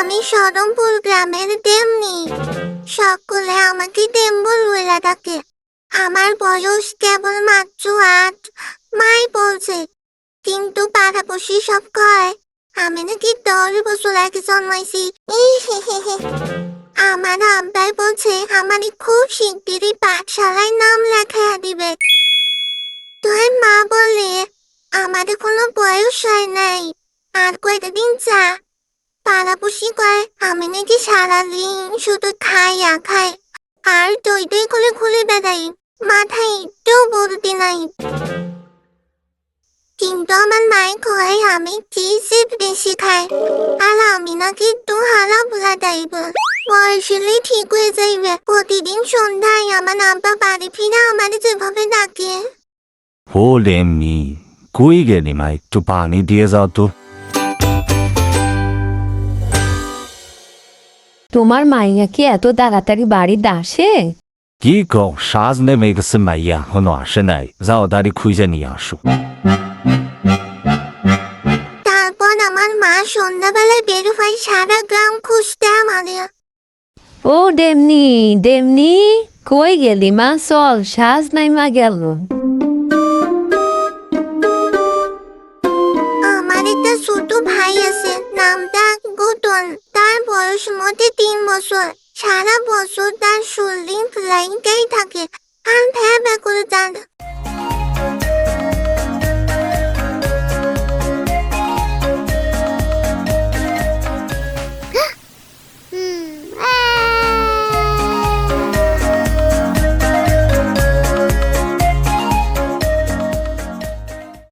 আমি সদমপুর গ্রামের তেমনি সকলে আমাকে টেম্বল বলে ডাকে। আমার বয়স কেবল মাত্র 8। মাই বলছে, কিন্তু পাড়াপড়শি সব কয় আমি নাকি 10 বছর আগে জন্মাইছি। আমার আব্বাই বলছে আমারই খুব শিগগিরই পাঠশালায় নাম লেখাইয়া দিবে। তোর মা বলে আমার কোনো বয়স হয় নাই, আর কয়টা দিন যা। পাড়াপড়শি কয় আমি নাকি সারাদিন শুধু খাইয়া খাই আর দই দই করে ঘুরে বেড়াই, মাথায় একটু বুদ্ধি নাই। কিন্তু আমার মায়ে কয় আমি চিজ বেশি খাই, আর আমি নাকি একটু হারা ভোলা যাইব, বয়স হলেই ঠিক হয়ে যাইবে। প্রতিদিন সন্ধ্যায় আমার আব্বা বাড়ি ফিরে আমার যেভাবে ডাকে। হলে এমনি কই গেলি মা, একটু পানি দিয়ে যাও তো। তোমার মাইয়া কি এত তাড়াতাড়ি বাড়িতে আসে? কি কও, সাজ নেমে গেছে মাইয়া, এখনো আসে নাই। যাও দাঁড়ি খুঁজে নিয়ে আসো। তারপর আমার মা সন্ধ্যাবেলায় বের হয় সারা গ্রাম খুঁজতে আমাদের। ও ডেমনি ডেমনি, কই গেলি মা? চল, সাজ নাইমা গেল। আমার একটা ছোট ভাই আছে, নামটা গৌতম। তার বয়স মধ্যে 3 বছর। সারা বছর তার শরীর ফ্লাইংটাই থাকে আর ভ্যাবা করে যান।